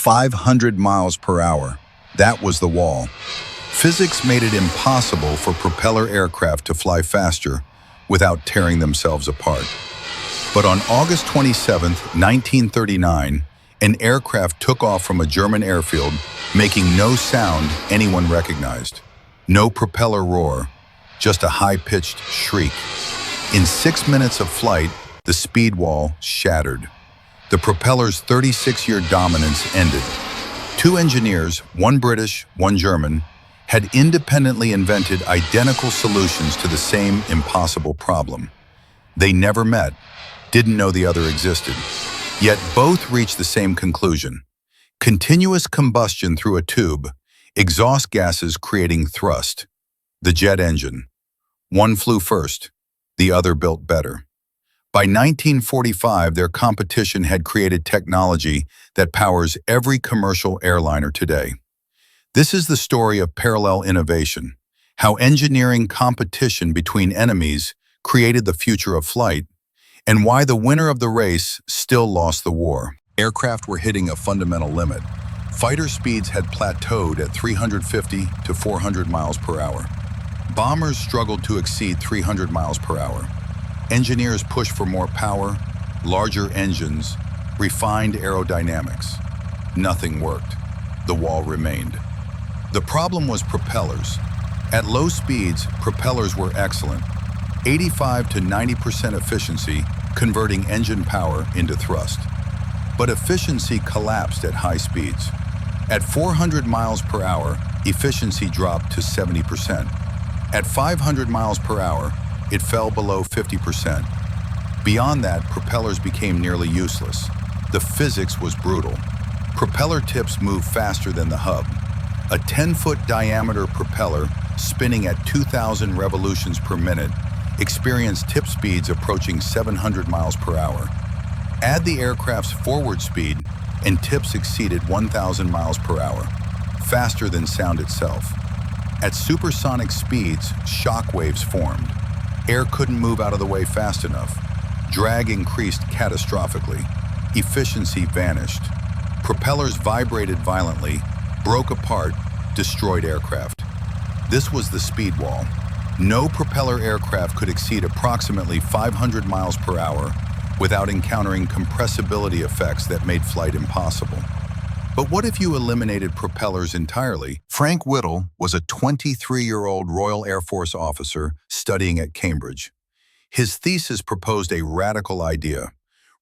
500 miles per hour. That was the wall. Physics made it impossible for propeller aircraft to fly faster without tearing themselves apart. But on August 27, 1939, an aircraft took off from a German airfield, making no sound anyone recognized. No propeller roar, just a high-pitched shriek. In 6 minutes of flight, the speed wall shattered. The propeller's 36-year dominance ended. Two engineers, one British, one German, had independently invented identical solutions to the same impossible problem. They never met, didn't know the other existed, yet both reached the same conclusion. Continuous combustion through a tube, exhaust gases creating thrust. The jet engine. One flew first, the other built better. By 1945, their competition had created technology that powers every commercial airliner today. This is the story of parallel innovation, how engineering competition between enemies created the future of flight, and why the winner of the race still lost the war. Aircraft were hitting a fundamental limit. Fighter speeds had plateaued at 350 to 400 miles per hour. Bombers struggled to exceed 300 miles per hour. Engineers pushed for more power, larger engines, refined aerodynamics. Nothing worked. The wall remained. The problem was propellers. At low speeds, propellers were excellent. 85 to 90% efficiency, converting engine power into thrust. But efficiency collapsed at high speeds. At 400 miles per hour, efficiency dropped to 70%. At 500 miles per hour, it fell below 50%. Beyond that, propellers became nearly useless. The physics was brutal. Propeller tips moved faster than the hub. A 10-foot diameter propeller, spinning at 2,000 revolutions per minute, experienced tip speeds approaching 700 miles per hour. Add the aircraft's forward speed, and tips exceeded 1,000 miles per hour, faster than sound itself. At supersonic speeds, shock waves formed. Air couldn't move out of the way fast enough. Drag increased catastrophically. Efficiency vanished. Propellers vibrated violently, broke apart, destroyed aircraft. This was the speed wall. No propeller aircraft could exceed approximately 500 miles per hour without encountering compressibility effects that made flight impossible. But what if you eliminated propellers entirely? Frank Whittle was a 23-year-old Royal Air Force officer studying at Cambridge. His thesis proposed a radical idea: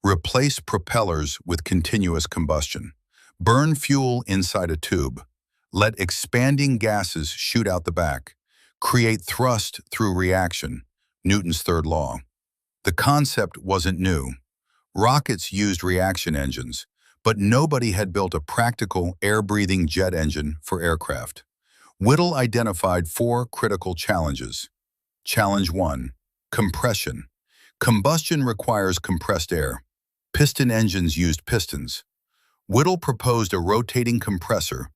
replace propellers with continuous combustion. Burn fuel inside a tube. Let expanding gases shoot out the back. Create thrust through reaction, Newton's third law. The concept wasn't new. Rockets used reaction engines, but nobody had built a practical air-breathing jet engine for aircraft. Whittle identified 4 critical challenges. Challenge 1: compression. Combustion requires compressed air. Piston engines used pistons. Whittle proposed a rotating compressor,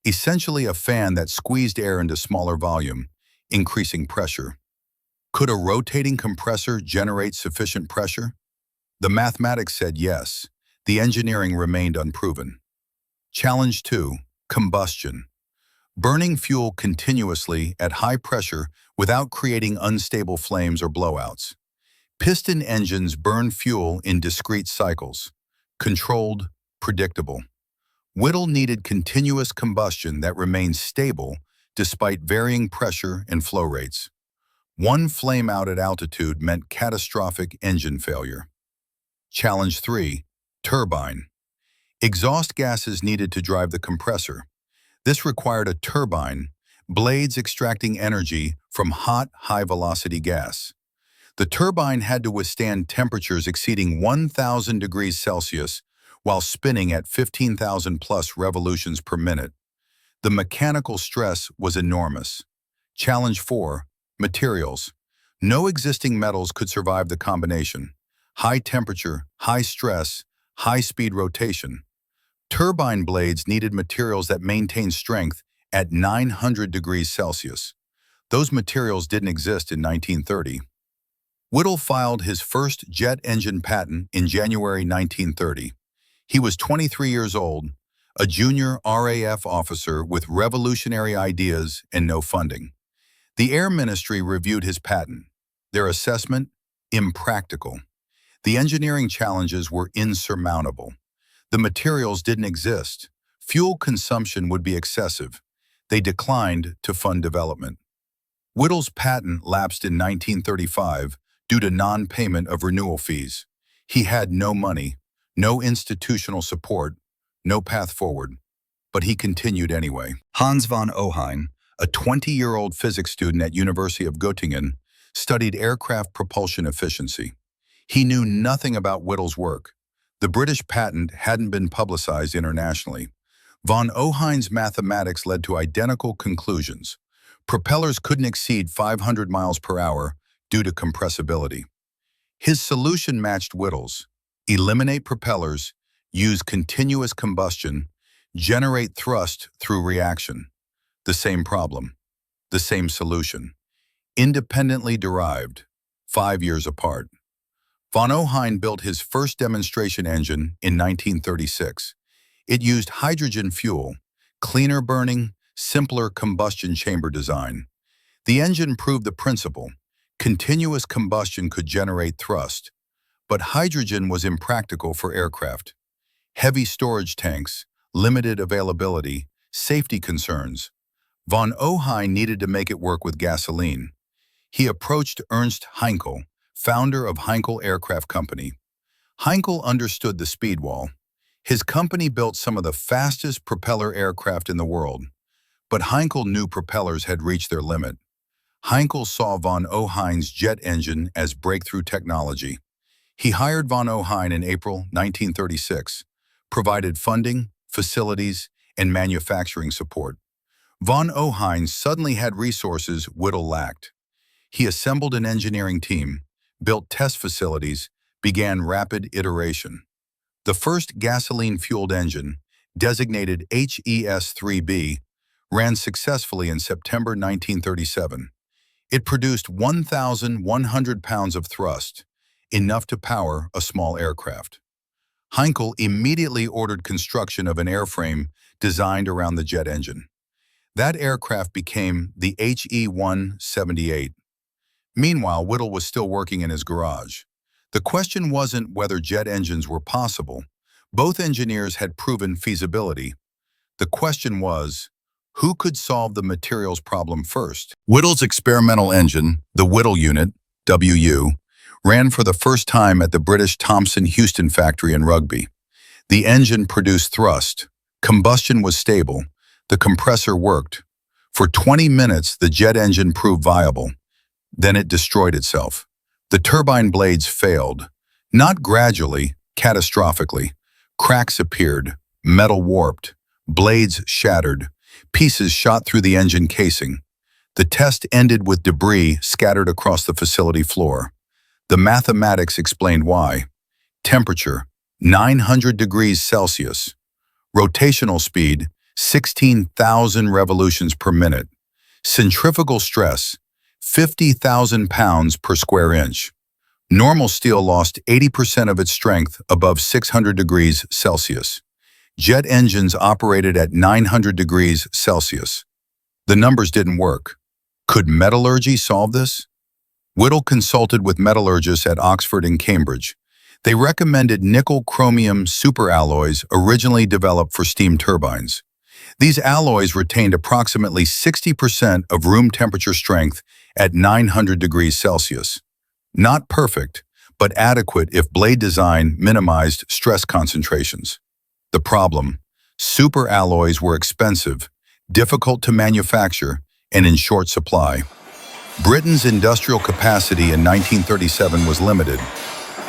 essentially a fan that squeezed air into smaller volume, increasing pressure. Could a rotating compressor generate sufficient pressure? The mathematics said yes. The engineering remained unproven. Challenge 2: combustion. Burning fuel continuously at high pressure without creating unstable flames or blowouts. Piston engines burn fuel in discrete cycles, controlled, predictable. Whittle needed continuous combustion that remained stable despite varying pressure and flow rates. One flame out at altitude meant catastrophic engine failure. Challenge 3: turbine. Exhaust gases needed to drive the compressor. This required a turbine, blades extracting energy from hot, high-velocity gas. The turbine had to withstand temperatures exceeding 1,000 degrees Celsius while spinning at 15,000 plus revolutions per minute. The mechanical stress was enormous. Challenge 4: materials. No existing metals could survive the combination. High temperature, high stress, high-speed rotation. Turbine blades needed materials that maintained strength at 900 degrees Celsius. Those materials didn't exist in 1930. Whittle filed his first jet engine patent in January 1930. He was 23 years old, a junior RAF officer with revolutionary ideas and no funding. The Air Ministry reviewed his patent. Their assessment? Impractical. The engineering challenges were insurmountable. The materials didn't exist. Fuel consumption would be excessive. They declined to fund development. Whittle's patent lapsed in 1935 due to non-payment of renewal fees. He had no money, no institutional support, no path forward. But he continued anyway. Hans von Ohain, a 20-year-old physics student at University of Göttingen, studied aircraft propulsion efficiency. He knew nothing about Whittle's work. The British patent hadn't been publicized internationally. Von Ohain's mathematics led to identical conclusions. Propellers couldn't exceed 500 miles per hour due to compressibility. His solution matched Whittle's. Eliminate propellers, use continuous combustion, generate thrust through reaction. The same problem, the same solution. Independently derived, 5 years apart. Von Ohain built his first demonstration engine in 1936. It used hydrogen fuel, cleaner burning, simpler combustion chamber design. The engine proved the principle. Continuous combustion could generate thrust, but hydrogen was impractical for aircraft. Heavy storage tanks, limited availability, safety concerns. Von Ohain needed to make it work with gasoline. He approached Ernst Heinkel, founder of Heinkel Aircraft Company. Heinkel understood the speed wall. His company built some of the fastest propeller aircraft in the world. But Heinkel knew propellers had reached their limit. Heinkel saw von Ohain's jet engine as breakthrough technology. He hired von Ohain in April 1936, provided funding, facilities, and manufacturing support. Von Ohain suddenly had resources Whittle lacked. He assembled an engineering team, built test facilities, began rapid iteration. The first gasoline-fueled engine, designated HES-3B, ran successfully in September 1937. It produced 1,100 pounds of thrust, enough to power a small aircraft. Heinkel immediately ordered construction of an airframe designed around the jet engine. That aircraft became the HE-178. Meanwhile, Whittle was still working in his garage. The question wasn't whether jet engines were possible. Both engineers had proven feasibility. The question was, who could solve the materials problem first? Whittle's experimental engine, the Whittle unit, WU, ran for the first time at the British Thomson-Houston factory in Rugby. The engine produced thrust. Combustion was stable. The compressor worked. For 20 minutes, the jet engine proved viable. Then it destroyed itself. The turbine blades failed. Not gradually, catastrophically. Cracks appeared, metal warped, blades shattered, pieces shot through the engine casing. The test ended with debris scattered across the facility floor. The mathematics explained why. Temperature, 900 degrees Celsius. Rotational speed, 16,000 revolutions per minute. Centrifugal stress, 50,000 pounds per square inch. Normal steel lost 80% of its strength above 600 degrees Celsius. Jet engines operated at 900 degrees Celsius. The numbers didn't work. Could metallurgy solve this? Whittle consulted with metallurgists at Oxford and Cambridge. They recommended nickel-chromium superalloys originally developed for steam turbines. These alloys retained approximately 60% of room temperature strength at 900 degrees Celsius. Not perfect, but adequate if blade design minimized stress concentrations. The problem: superalloys were expensive, difficult to manufacture, and in short supply. Britain's industrial capacity in 1937 was limited.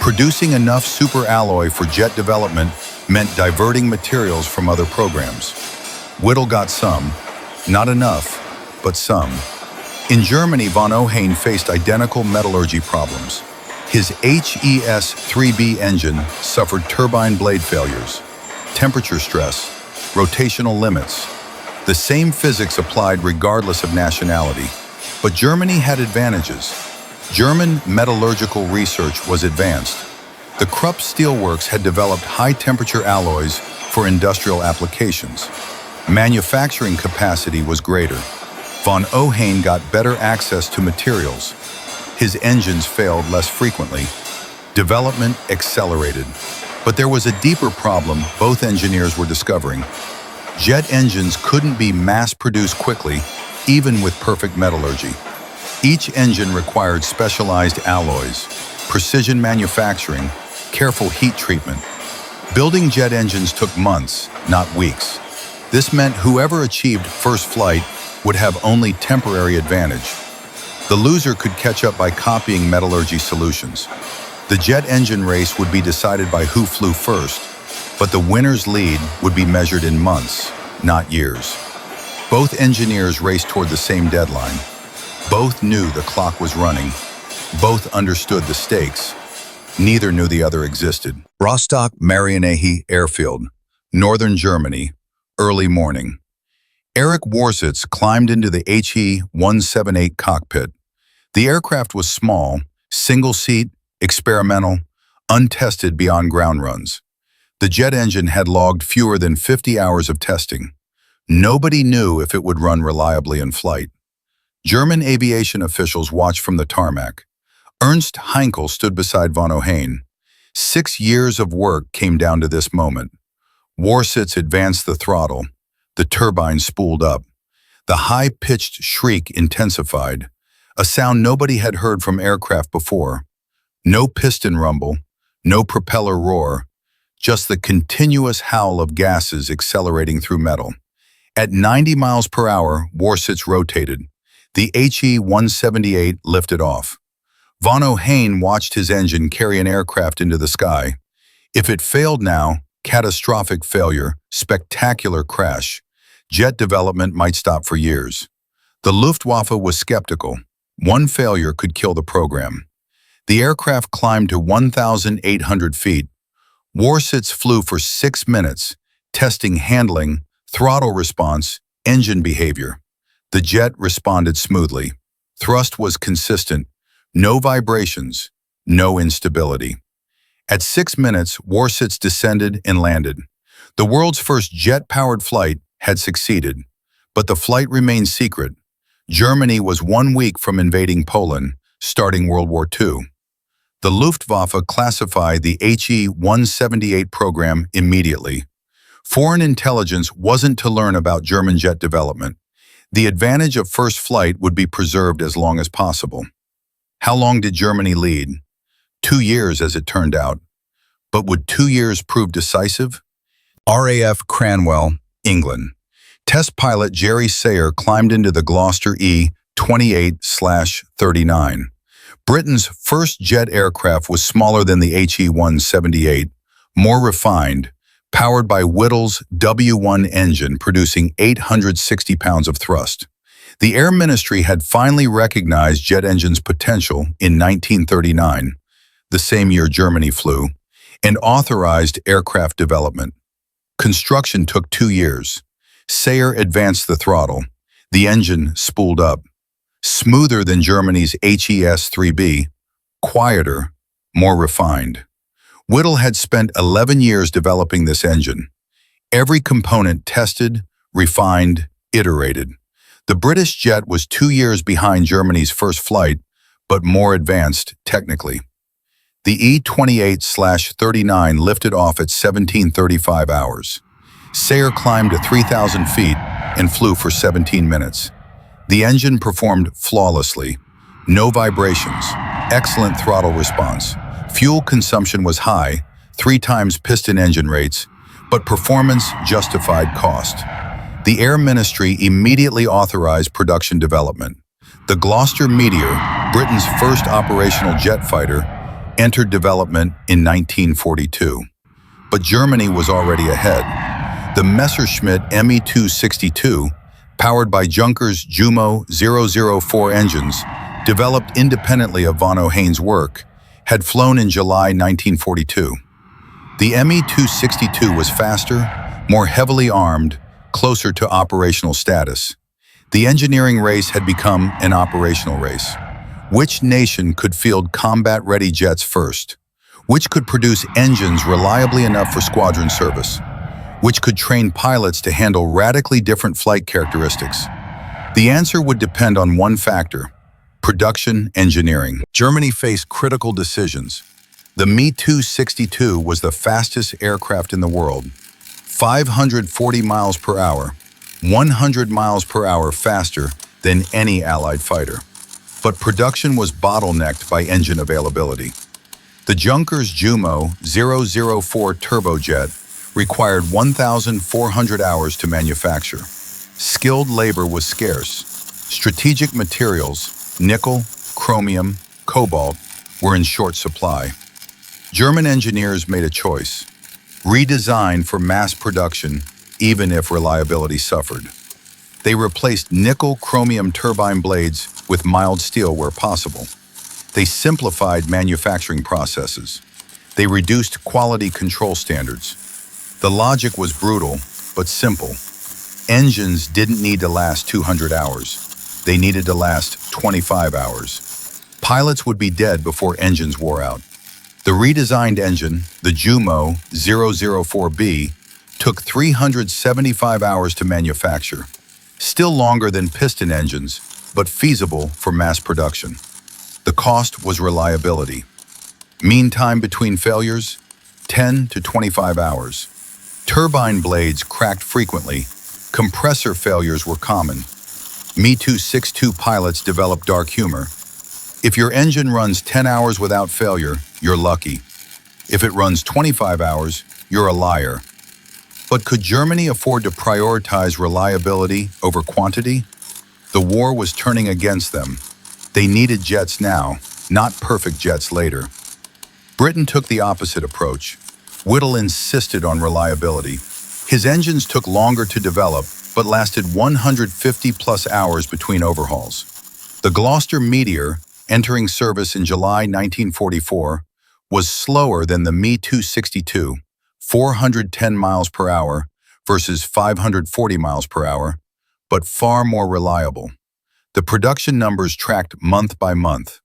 Producing enough superalloy for jet development meant diverting materials from other programs. Whittle got some, not enough, but some. In Germany, von Ohain faced identical metallurgy problems. His HES-3B engine suffered turbine blade failures, temperature stress, rotational limits. The same physics applied regardless of nationality. But Germany had advantages. German metallurgical research was advanced. The Krupp Steelworks had developed high-temperature alloys for industrial applications. Manufacturing capacity was greater. Von Ohain got better access to materials. His engines failed less frequently. Development accelerated. But there was a deeper problem both engineers were discovering. Jet engines couldn't be mass-produced quickly, even with perfect metallurgy. Each engine required specialized alloys, precision manufacturing, careful heat treatment. Building jet engines took months, not weeks. This meant whoever achieved first flight would have only temporary advantage. The loser could catch up by copying metallurgy solutions. The jet engine race would be decided by who flew first, but the winner's lead would be measured in months, not years. Both engineers raced toward the same deadline. Both knew the clock was running. Both understood the stakes. Neither knew the other existed. Rostock-Marienhähe Airfield, northern Germany, early morning. Eric Warsitz climbed into the HE-178 cockpit. The aircraft was small, single-seat, experimental, untested beyond ground runs. The jet engine had logged fewer than 50 hours of testing. Nobody knew if it would run reliably in flight. German aviation officials watched from the tarmac. Ernst Heinkel stood beside von Ohain. 6 years of work came down to this moment. Warsitz advanced the throttle. The turbine spooled up. The high-pitched shriek intensified, a sound nobody had heard from aircraft before. No piston rumble, no propeller roar, just the continuous howl of gases accelerating through metal. At 90 miles per hour, Warsitz rotated. The HE-178 lifted off. Von Ohain watched his engine carry an aircraft into the sky. If it failed now, catastrophic failure, spectacular crash. Jet development might stop for years. The Luftwaffe was skeptical. One failure could kill the program. The aircraft climbed to 1,800 feet. Warsitz flew for 6 minutes, testing handling, throttle response, engine behavior. The jet responded smoothly. Thrust was consistent. No vibrations, no instability. At 6 minutes, Warsitz descended and landed. The world's first jet-powered flight had succeeded, but the flight remained secret. Germany was 1 week from invading Poland, starting World War II. The Luftwaffe classified the HE-178 program immediately. Foreign intelligence wasn't to learn about German jet development. The advantage of first flight would be preserved as long as possible. How long did Germany lead? 2 years, as it turned out. But would 2 years prove decisive? RAF Cranwell, England. Test pilot Jerry Sayer climbed into the Gloucester E-28/39. Britain's first jet aircraft was smaller than the HE-178, more refined, powered by Whittle's W1 engine producing 860 pounds of thrust. The Air Ministry had finally recognized jet engines' potential in 1939, the same year Germany flew, and authorized aircraft development. Construction took 2 years. Sayer advanced the throttle. The engine spooled up. Smoother than Germany's HES-3B, quieter, more refined. Whittle had spent 11 years developing this engine. Every component tested, refined, iterated. The British jet was 2 years behind Germany's first flight, but more advanced technically. The E-28/39 lifted off at 17:35 hours. Sayer climbed to 3,000 feet and flew for 17 minutes. The engine performed flawlessly. No vibrations, excellent throttle response. Fuel consumption was high, 3 times piston engine rates, but performance justified cost. The Air Ministry immediately authorized production development. The Gloucester Meteor, Britain's first operational jet fighter, entered development in 1942. But Germany was already ahead. The Messerschmitt Me-262, powered by Junkers Jumo 004 engines, developed independently of von Ohain's work, had flown in July 1942. The Me-262 was faster, more heavily armed, closer to operational status. The engineering race had become an operational race. Which nation could field combat-ready jets first? Which could produce engines reliably enough for squadron service? which could train pilots to handle radically different flight characteristics? The answer would depend on one factor: production engineering. Germany faced critical decisions. The Me-262 was the fastest aircraft in the world, 540 miles per hour, 100 miles per hour faster than any Allied fighter. But production was bottlenecked by engine availability. The Junkers Jumo 004 turbojet required 1,400 hours to manufacture. Skilled labor was scarce. Strategic materials, nickel, chromium, cobalt, were in short supply. German engineers made a choice: redesign for mass production, even if reliability suffered. They replaced nickel-chromium turbine blades with mild steel where possible. They simplified manufacturing processes. They reduced quality control standards. The logic was brutal, but simple. Engines didn't need to last 200 hours. They needed to last 25 hours. Pilots would be dead before engines wore out. The redesigned engine, the Jumo 004B, took 375 hours to manufacture. Still longer than piston engines, but feasible for mass production. The cost was reliability. Mean time between failures? 10 to 25 hours. Turbine blades cracked frequently. Compressor failures were common. Me-262 pilots developed dark humor. If your engine runs 10 hours without failure, you're lucky. If it runs 25 hours, you're a liar. But could Germany afford to prioritize reliability over quantity? The war was turning against them. They needed jets now, not perfect jets later. Britain took the opposite approach. Whittle insisted on reliability. His engines took longer to develop, but lasted 150-plus hours between overhauls. The Gloucester Meteor, entering service in July 1944, was slower than the Me-262, 410 miles per hour versus 540 miles per hour, but far more reliable. The production numbers tracked month by month.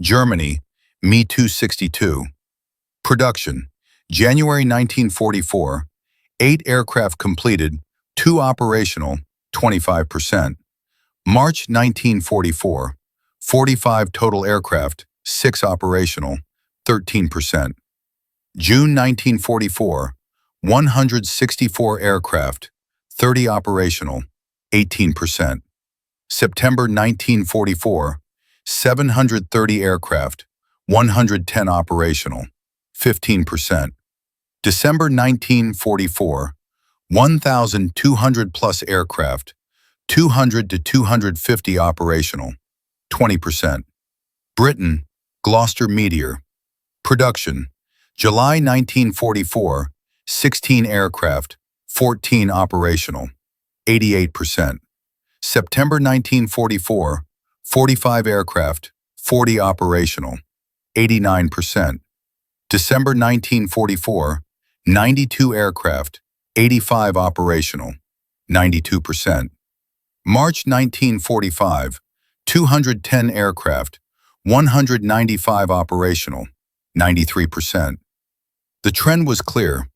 Germany, Me-262. Production: January 1944, 8 aircraft completed, 2 operational, 25%. March 1944, 45 total aircraft, 6 operational, 13%. June 1944, 164 aircraft, 30 operational, 18%. September 1944, 730 aircraft, 110 operational, 15%. December 1944, 1,200 plus aircraft, 200 to 250 operational, 20%. Britain, Gloucester Meteor. Production: July 1944, 16 aircraft, 14 operational, 88%. September 1944, 45 aircraft, 40 operational, 89%. December 1944, 92 aircraft, 85 operational, 92%. March 1945, 210 aircraft, 195 operational, 93%. The trend was clear.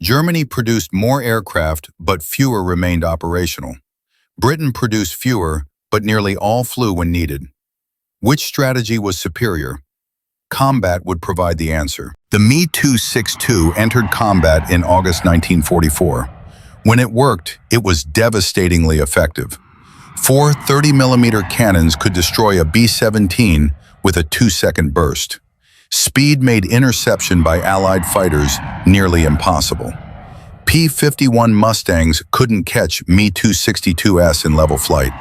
Germany produced more aircraft, but fewer remained operational. Britain produced fewer, but nearly all flew when needed. Which strategy was superior? Combat would provide the answer. The Me-262 entered combat in August 1944. When it worked, it was devastatingly effective. 4 30mm cannons could destroy a B-17 with a 2-second burst. Speed made interception by Allied fighters nearly impossible. P-51 Mustangs couldn't catch Me-262s in level flight.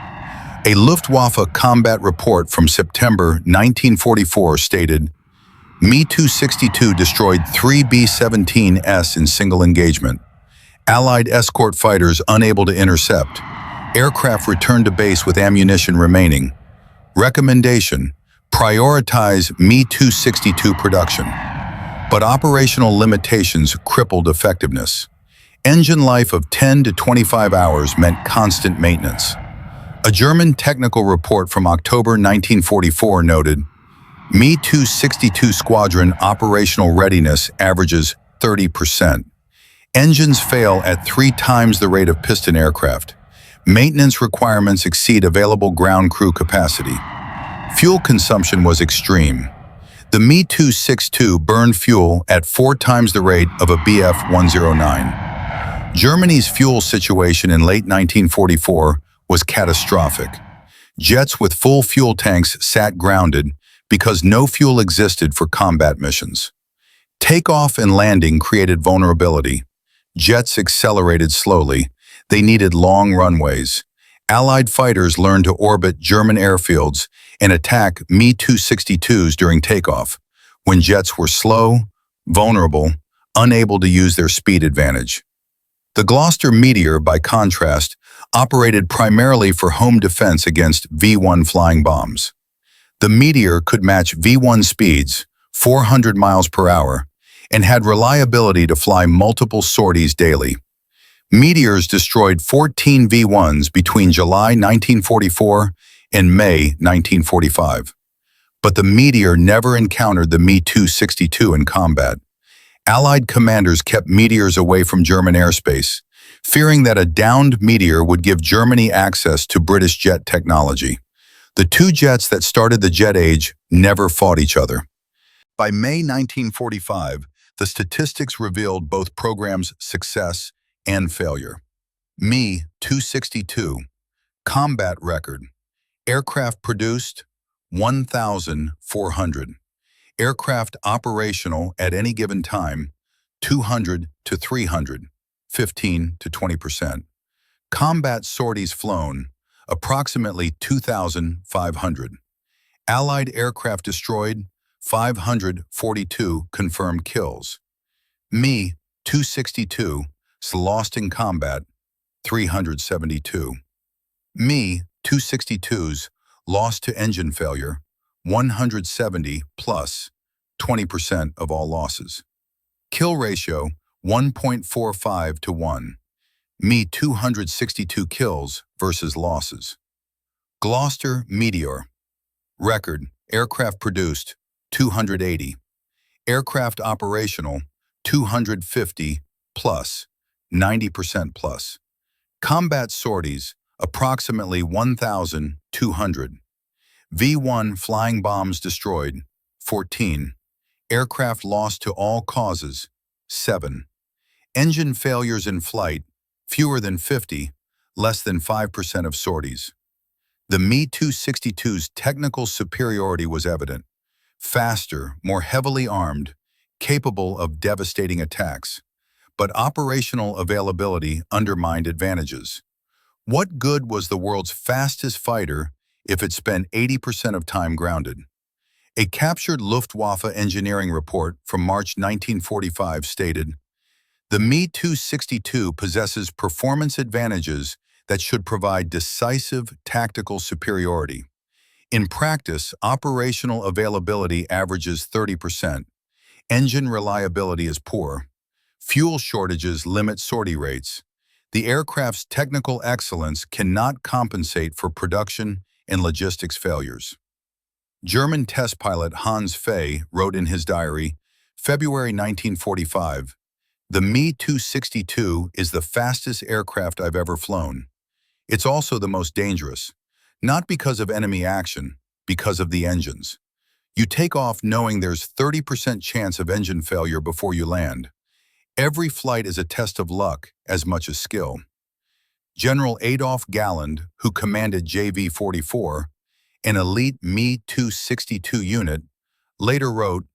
A Luftwaffe combat report from September 1944 stated, Me-262 destroyed 3 B-17s in single engagement. Allied escort fighters unable to intercept. Aircraft returned to base with ammunition remaining. Recommendation: prioritize Me-262 production. But operational limitations crippled effectiveness. Engine life of 10 to 25 hours meant constant maintenance. A German technical report from October 1944 noted, Me-262 squadron operational readiness averages 30%. Engines fail at 3 times the rate of piston aircraft. Maintenance requirements exceed available ground crew capacity. Fuel consumption was extreme. The Me-262 burned fuel at 4 times the rate of a Bf-109. Germany's fuel situation in late 1944 was catastrophic. Jets with full fuel tanks sat grounded because no fuel existed for combat missions. Takeoff and landing created vulnerability. Jets accelerated slowly. They needed long runways. Allied fighters learned to orbit German airfields and attack Me-262s during takeoff, when jets were slow, vulnerable, unable to use their speed advantage. The Gloucester Meteor, by contrast, operated primarily for home defense against V-1 flying bombs. The Meteor could match V-1 speeds, 400 miles per hour, and had reliability to fly multiple sorties daily. Meteors destroyed 14 V-1s between July 1944 and May 1945. But the Meteor never encountered the Me-262 in combat. Allied commanders kept Meteors away from German airspace, fearing that a downed Meteor would give Germany access to British jet technology. The two jets that started the jet age never fought each other. By May 1945, the statistics revealed both programs' success and failure. Me-262, combat record. Aircraft produced, 1,400. Aircraft operational at any given time, 200 to 300, 15 to 20%. Combat sorties flown, approximately 2,500. Allied aircraft destroyed, 542 confirmed kills. Me-262 lost in combat, 372. Me-262s lost to engine failure, 170 plus, 20% of all losses. Kill ratio, 1.45 to 1. Me-262 kills versus losses. Gloucester Meteor. Record, aircraft produced, 280. Aircraft operational, 250 plus, 90% plus. Combat sorties, approximately 1,200. V-1 flying bombs destroyed, 14. Aircraft lost to all causes, 7. Engine failures in flight, fewer than 50, less than 5% of sorties. The Me-262's technical superiority was evident. Faster, more heavily armed, capable of devastating attacks. But operational availability undermined advantages. What good was the world's fastest fighter if it spent 80% of time grounded? A captured Luftwaffe engineering report from March 1945 stated, "The Me-262 possesses performance advantages that should provide decisive tactical superiority. In practice, operational availability averages 30%. Engine reliability is poor. Fuel shortages limit sortie rates. The aircraft's technical excellence cannot compensate for production and logistics failures." German test pilot Hans Fay wrote in his diary, February 1945, "The Me-262 is the fastest aircraft I've ever flown. It's also the most dangerous, not because of enemy action, because of the engines. You take off knowing there's 30% chance of engine failure before you land. Every flight is a test of luck as much as skill." General Adolf Galland, who commanded JV-44, an elite Me-262 unit, later wrote,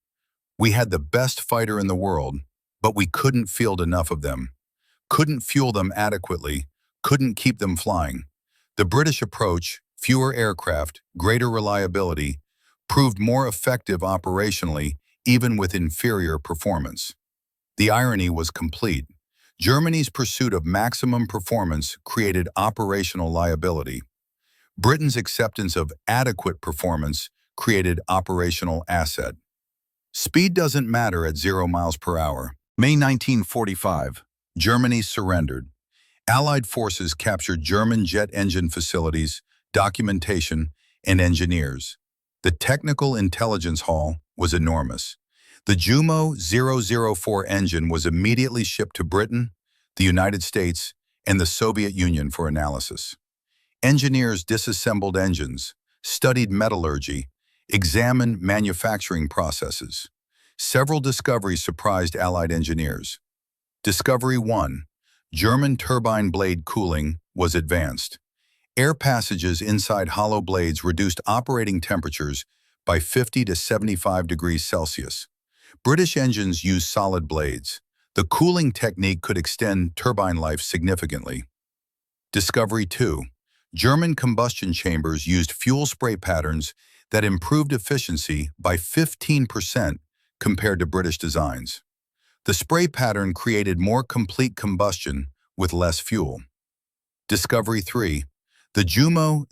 "We had the best fighter in the world, but we couldn't field enough of them, couldn't fuel them adequately, couldn't keep them flying. The British approach, fewer aircraft, greater reliability, proved more effective operationally, even with inferior performance." The irony was complete. Germany's pursuit of maximum performance created operational liability. Britain's acceptance of adequate performance created operational asset. Speed doesn't matter at 0 miles per hour. May 1945, Germany surrendered. Allied forces captured German jet engine facilities, documentation, and engineers. The technical intelligence haul was enormous. The Jumo 004 engine was immediately shipped to Britain, the United States, and the Soviet Union for analysis. Engineers disassembled engines, studied metallurgy, examined manufacturing processes. Several discoveries surprised Allied engineers. Discovery 1. German turbine blade cooling was advanced. Air passages inside hollow blades reduced operating temperatures by 50 to 75 degrees Celsius. British engines used solid blades. The cooling technique could extend turbine life significantly. Discovery 2. German combustion chambers used fuel spray patterns that improved efficiency by 15% compared to British designs. The spray pattern created more complete combustion with less fuel. Discovery 3. The Jumo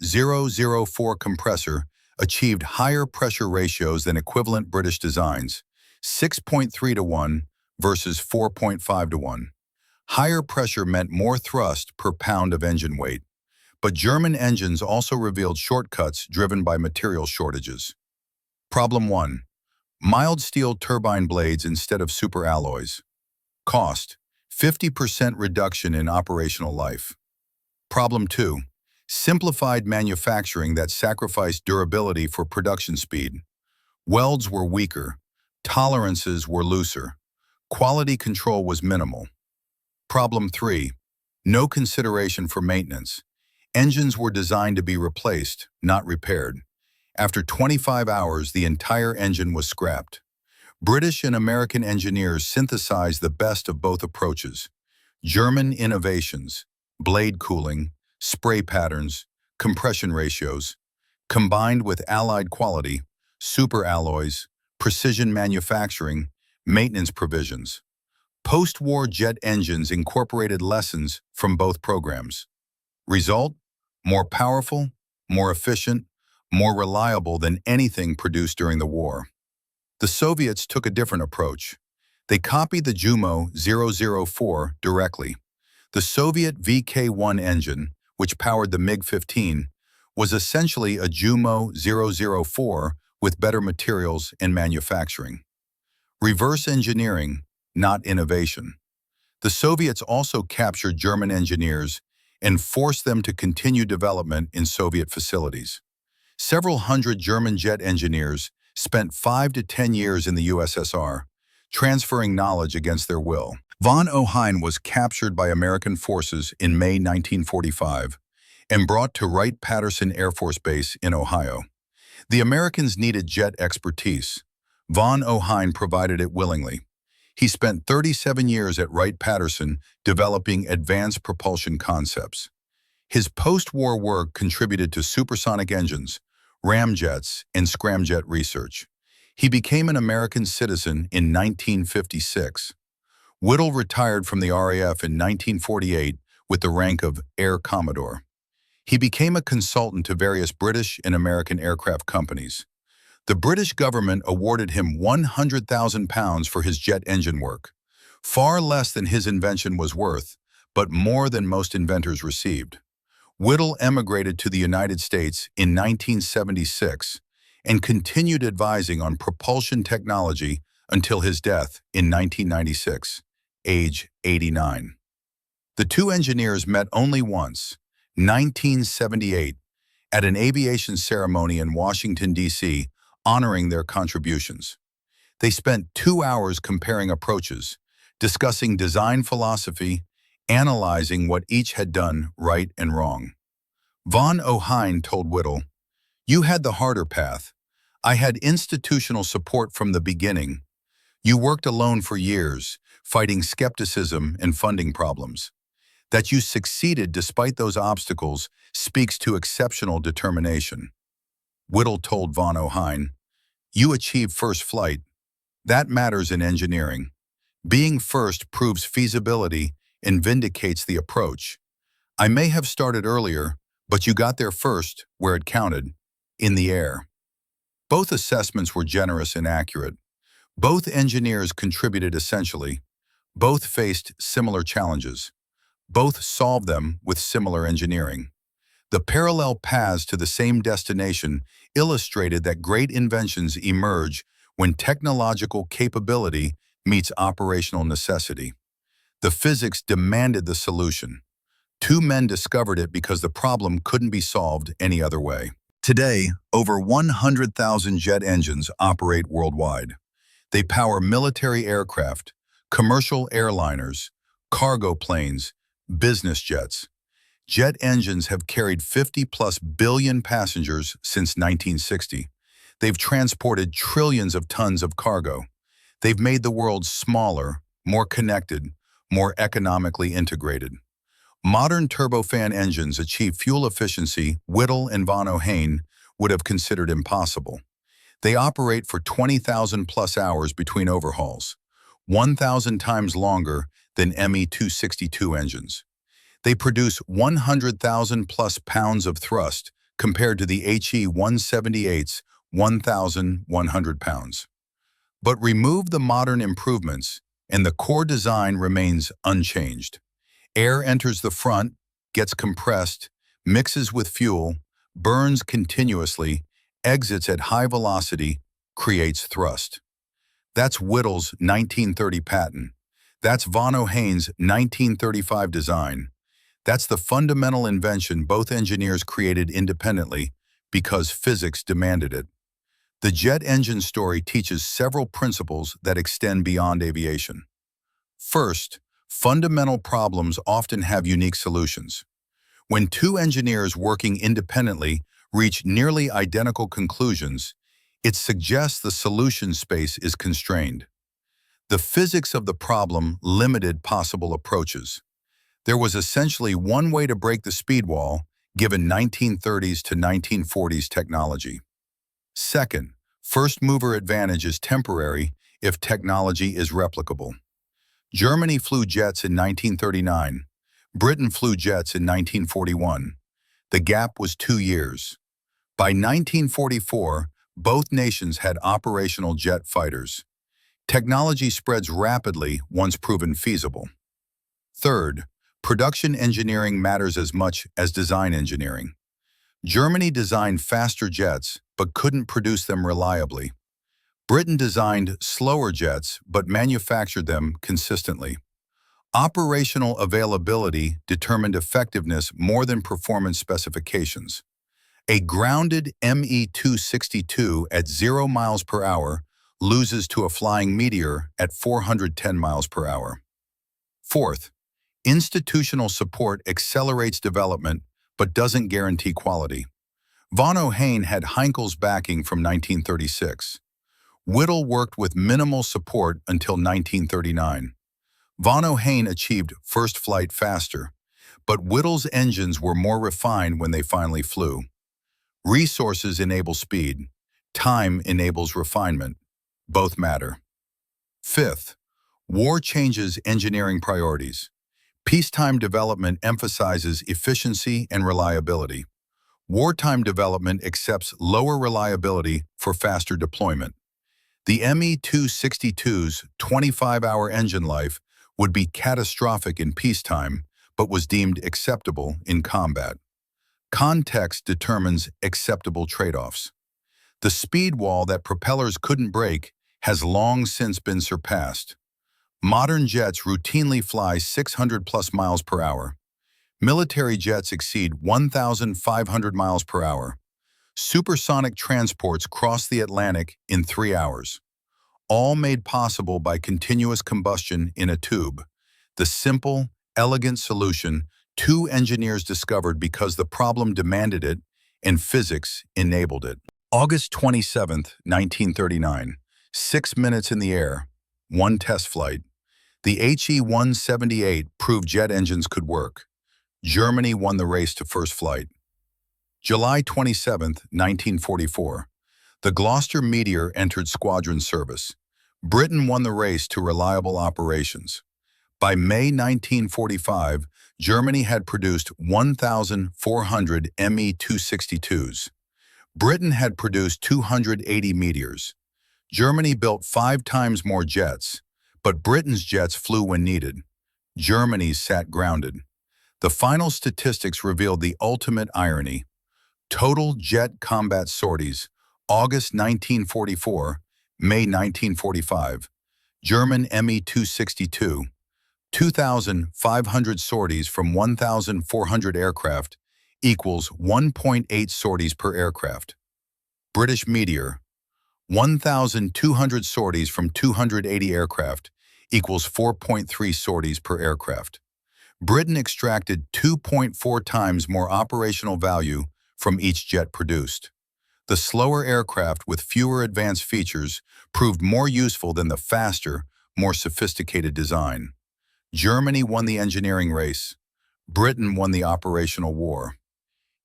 004 compressor achieved higher pressure ratios than equivalent British designs, 6.3 to 1 versus 4.5 to 1. Higher pressure meant more thrust per pound of engine weight. But German engines also revealed shortcuts driven by material shortages. Problem 1. Mild steel turbine blades instead of superalloys. Cost: 50% reduction in operational life. Problem 2. Simplified manufacturing that sacrificed durability for production speed. Welds were weaker. Tolerances were looser. Quality control was minimal. Problem 3. No consideration for maintenance. Engines were designed to be replaced, not repaired. After 25 hours, the entire engine was scrapped. British and American engineers synthesized the best of both approaches. German innovations, blade cooling, spray patterns, compression ratios, combined with Allied quality, superalloys, precision manufacturing, maintenance provisions. Post-war jet engines incorporated lessons from both programs. Result: more powerful, more efficient, more reliable than anything produced during the war. The Soviets took a different approach. They copied the Jumo 004 directly. The Soviet VK-1 engine, which powered the MiG-15, was essentially a Jumo 004 with better materials and manufacturing. Reverse engineering, not innovation. The Soviets also captured German engineers and forced them to continue development in Soviet facilities. Several hundred German jet engineers spent 5 to 10 years in the USSR, transferring knowledge against their will. Von Ohain was captured by American forces in May 1945 and brought to Wright-Patterson Air Force Base in Ohio. The Americans needed jet expertise. Von Ohain provided it willingly. He spent 37 years at Wright-Patterson developing advanced propulsion concepts. His post-war work contributed to supersonic engines, ramjets, and scramjet research. He became an American citizen in 1956. Whittle retired from the RAF in 1948 with the rank of Air Commodore. He became a consultant to various British and American aircraft companies. The British government awarded him £100,000 for his jet engine work, far less than his invention was worth, but more than most inventors received. Whittle emigrated to the United States in 1976 and continued advising on propulsion technology until his death in 1996, age 89. The two engineers met only once, 1978, at an aviation ceremony in Washington, D.C., honoring their contributions. They spent 2 hours comparing approaches, discussing design philosophy, analyzing what each had done right and wrong. Von Ohain told Whittle, "You had the harder path. I had institutional support from the beginning. You worked alone for years, fighting skepticism and funding problems. That you succeeded despite those obstacles speaks to exceptional determination." Whittle told von Ohain, "You achieved first flight. That matters in engineering. Being first proves feasibility and vindicates the approach. I may have started earlier, but you got there first, where it counted, in the air." Both assessments were generous and accurate. Both engineers contributed essentially. Both faced similar challenges. Both solved them with similar engineering. The parallel paths to the same destination illustrated that great inventions emerge when technological capability meets operational necessity. The physics demanded the solution. Two men discovered it because the problem couldn't be solved any other way. Today, over 100,000 jet engines operate worldwide. They power military aircraft, commercial airliners, cargo planes, business jets. Jet engines have carried 50+ billion passengers since 1960. They've transported trillions of tons of cargo. They've made the world smaller, more connected, more economically integrated. Modern turbofan engines achieve fuel efficiency Whittle and von Ohain would have considered impossible. They operate for 20,000+ hours between overhauls, 1,000 times longer than Me-262 engines. They produce 100,000+ pounds of thrust compared to the He-178's 1,100 pounds. But remove the modern improvements, and the core design remains unchanged. Air enters the front, gets compressed, mixes with fuel, burns continuously, exits at high velocity, creates thrust. That's Whittle's 1930 patent. That's von Ohain's 1935 design. That's the fundamental invention both engineers created independently because physics demanded it. The jet engine story teaches several principles that extend beyond aviation. First, fundamental problems often have unique solutions. When two engineers working independently reach nearly identical conclusions, it suggests the solution space is constrained. The physics of the problem limited possible approaches. There was essentially one way to break the speed wall, given 1930s to 1940s technology. Second, first mover advantage is temporary if technology is replicable. Germany flew jets in 1939. Britain flew jets in 1941. The gap was 2 years. By 1944, both nations had operational jet fighters. Technology spreads rapidly once proven feasible. Third, production engineering matters as much as design engineering. Germany designed faster jets but couldn't produce them reliably. Britain designed slower jets but manufactured them consistently. Operational availability determined effectiveness more than performance specifications. A grounded Me-262 at 0 miles per hour loses to a flying Meteor at 410 miles per hour. Fourth, institutional support accelerates development but doesn't guarantee quality. Von Ohain had Heinkel's backing from 1936. Whittle worked with minimal support until 1939. Von Ohain achieved first flight faster, but Whittle's engines were more refined when they finally flew. Resources enable speed. Time enables refinement. Both matter. Fifth, war changes engineering priorities. Peacetime development emphasizes efficiency and reliability. Wartime development accepts lower reliability for faster deployment. The Me-262's 25-hour engine life would be catastrophic in peacetime, but was deemed acceptable in combat. Context determines acceptable trade-offs. The speed wall that propellers couldn't break has long since been surpassed. Modern jets routinely fly 600+ miles per hour. Military jets exceed 1,500 miles per hour. Supersonic transports cross the Atlantic in 3 hours. All made possible by continuous combustion in a tube. The simple, elegant solution two engineers discovered because the problem demanded it and physics enabled it. August 27, 1939. 6 minutes in the air. One test flight. The He-178 proved jet engines could work. Germany won the race to first flight. July 27, 1944. The Gloucester Meteor entered squadron service. Britain won the race to reliable operations. By May 1945, Germany had produced 1,400 Me-262s. Britain had produced 280 Meteors. Germany built 5 times more jets, but Britain's jets flew when needed. Germany's sat grounded. The final statistics revealed the ultimate irony. Total jet combat sorties, August 1944, May 1945, German Me-262, 2,500 sorties from 1,400 aircraft equals 1.8 sorties per aircraft. British Meteor, 1,200 sorties from 280 aircraft equals 4.3 sorties per aircraft. Britain extracted 2.4 times more operational value from each jet produced. The slower aircraft with fewer advanced features proved more useful than the faster, more sophisticated design. Germany won the engineering race. Britain won the operational war.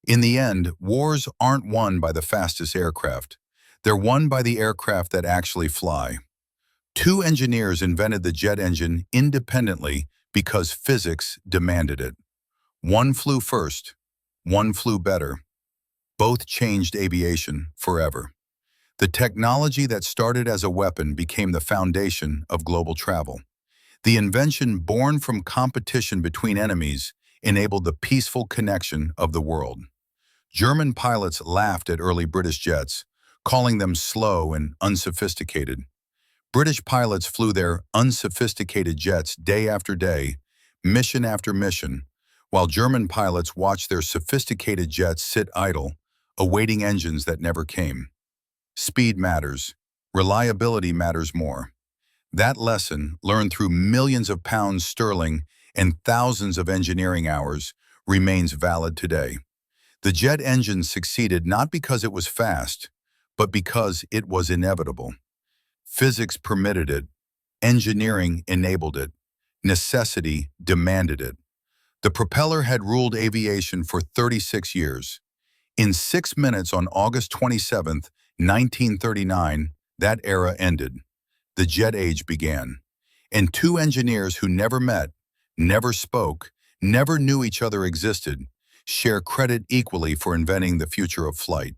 In the end, wars aren't won by the fastest aircraft. They're won by the aircraft that actually fly. Two engineers invented the jet engine independently because physics demanded it. One flew first, one flew better. Both changed aviation forever. The technology that started as a weapon became the foundation of global travel. The invention born from competition between enemies enabled the peaceful connection of the world. German pilots laughed at early British jets, calling them slow and unsophisticated. British pilots flew their unsophisticated jets day after day, mission after mission, while German pilots watched their sophisticated jets sit idle, awaiting engines that never came. Speed matters. Reliability matters more. That lesson, learned through millions of pounds sterling and thousands of engineering hours, remains valid today. The jet engine succeeded not because it was fast, but because it was inevitable. Physics permitted it, engineering enabled it, necessity demanded it. The propeller had ruled aviation for 36 years. In 6 minutes on August 27, 1939, that era ended. The jet age began. And two engineers who never met, never spoke, never knew each other existed, share credit equally for inventing the future of flight.